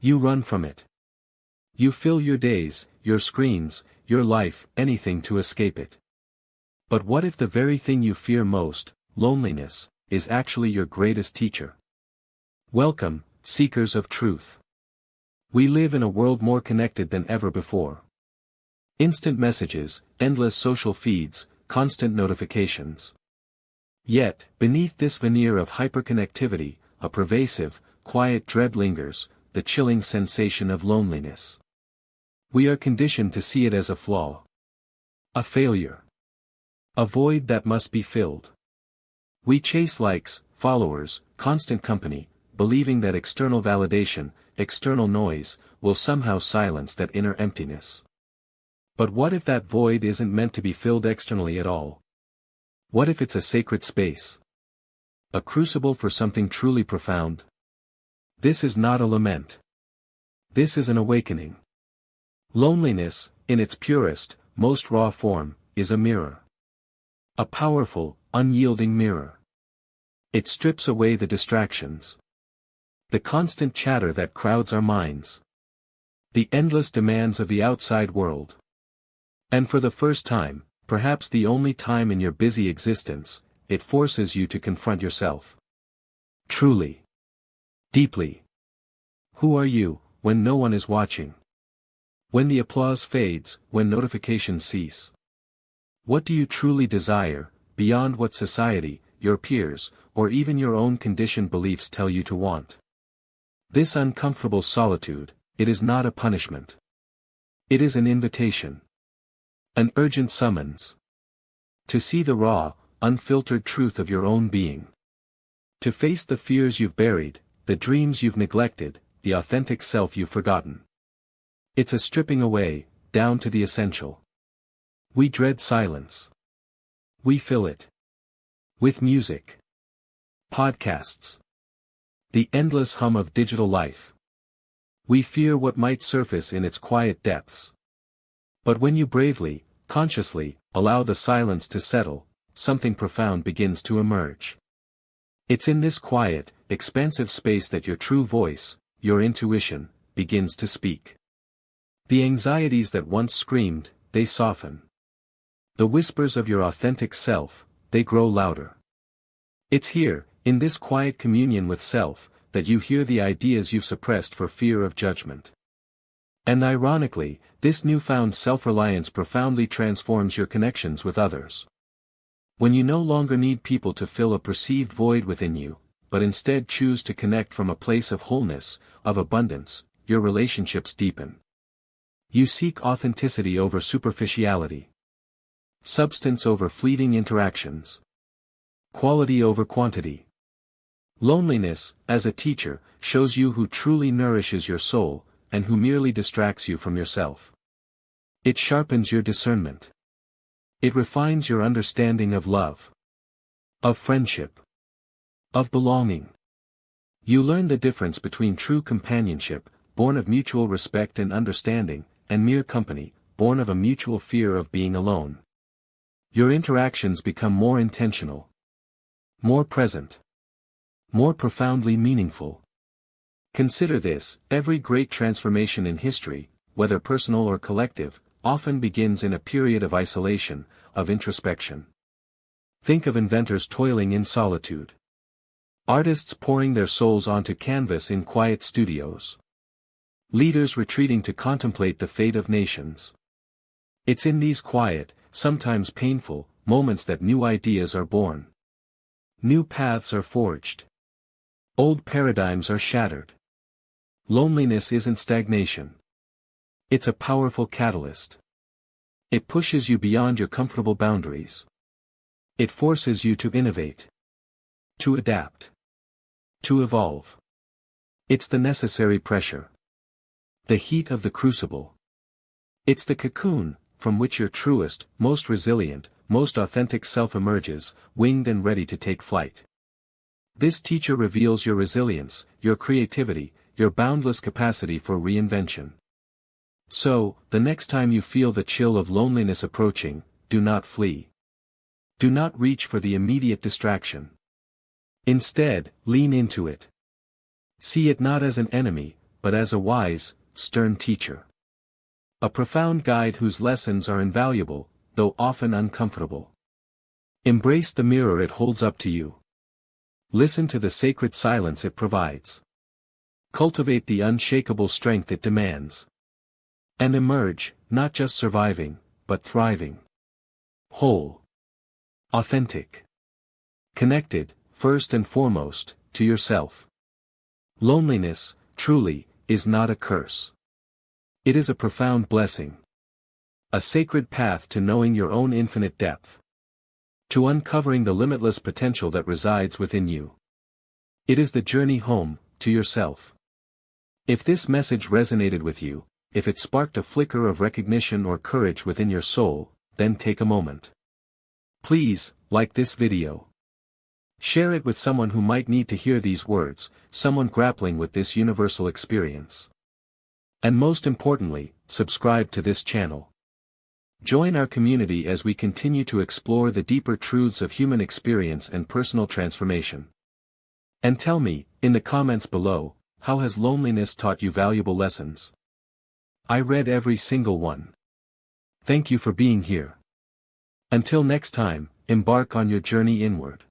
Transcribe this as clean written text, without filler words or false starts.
You run from it. You fill your days, your screens, your life, anything to escape it. But what if the very thing you fear most, loneliness, is actually your greatest teacher? Welcome, seekers of truth. We live in a world more connected than ever before. Instant messages, endless social feeds, constant notifications. Yet, beneath this veneer of hyperconnectivity, a pervasive, quiet dread lingers, the chilling sensation of loneliness. We are conditioned to see it as a flaw. A failure. A void that must be filled. We chase likes, followers, constant company, believing that external validation, external noise, will somehow silence that inner emptiness. But what if that void isn't meant to be filled externally at all? What if it's a sacred space? A crucible for something truly profound? This is not a lament. This is an awakening. Loneliness, in its purest, most raw form, is a mirror. A powerful, unyielding mirror. It strips away the distractions. The constant chatter that crowds our minds. The endless demands of the outside world. And for the first time, perhaps the only time in your busy existence, it forces you to confront yourself. Truly. Deeply. Who are you, when no one is watching? When the applause fades, when notifications cease? What do you truly desire, beyond what society, your peers, or even your own conditioned beliefs tell you to want? This uncomfortable solitude, it is not a punishment. It is an invitation. An urgent summons. To see the raw, unfiltered truth of your own being. To face the fears you've buried, the dreams you've neglected, the authentic self you've forgotten. It's a stripping away, down to the essential. We dread silence. We fill it. With music. Podcasts. The endless hum of digital life. We fear what might surface in its quiet depths. But when you bravely, consciously, allow the silence to settle, something profound begins to emerge. It's in this quiet, expansive space that your true voice, your intuition, begins to speak. The anxieties that once screamed, they soften. The whispers of your authentic self, they grow louder. It's here, in this quiet communion with self, that you hear the ideas you've suppressed for fear of judgment. And ironically, this newfound self-reliance profoundly transforms your connections with others. When you no longer need people to fill a perceived void within you, but instead choose to connect from a place of wholeness, of abundance, your relationships deepen. You seek authenticity over superficiality. Substance over fleeting interactions. Quality over quantity. Loneliness, as a teacher, shows you who truly nourishes your soul, and who merely distracts you from yourself. It sharpens your discernment. It refines your understanding of love. Of friendship. Of belonging. You learn the difference between true companionship, born of mutual respect and understanding, and mere company, born of a mutual fear of being alone. Your interactions become more intentional. More present. More profoundly meaningful. Consider this: every great transformation in history, whether personal or collective, often begins in a period of isolation, of introspection. Think of inventors toiling in solitude. Artists pouring their souls onto canvas in quiet studios. Leaders retreating to contemplate the fate of nations. It's in these quiet, sometimes painful, moments that new ideas are born. New paths are forged. Old paradigms are shattered. Loneliness isn't stagnation. It's a powerful catalyst. It pushes you beyond your comfortable boundaries. It forces you to innovate. To adapt. To evolve. It's the necessary pressure. The heat of the crucible. It's the cocoon, from which your truest, most resilient, most authentic self emerges, winged and ready to take flight. This teacher reveals your resilience, your creativity, your boundless capacity for reinvention. So, the next time you feel the chill of loneliness approaching, do not flee. Do not reach for the immediate distraction. Instead, lean into it. See it not as an enemy, but as a wise, stern teacher. A profound guide whose lessons are invaluable, though often uncomfortable. Embrace the mirror it holds up to you. Listen to the sacred silence it provides. Cultivate the unshakable strength it demands. And emerge, not just surviving, but thriving. Whole. Authentic. Connected, first and foremost, to yourself. Loneliness, truly, is not a curse. It is a profound blessing. A sacred path to knowing your own infinite depth. To uncovering the limitless potential that resides within you. It is the journey home, to yourself. If this message resonated with you, if it sparked a flicker of recognition or courage within your soul, then take a moment. Please, like this video. Share it with someone who might need to hear these words, someone grappling with this universal experience. And most importantly, subscribe to this channel. Join our community as we continue to explore the deeper truths of human experience and personal transformation. And tell me, in the comments below, how has loneliness taught you valuable lessons? I read every single one. Thank you for being here. Until next time, embark on your journey inward.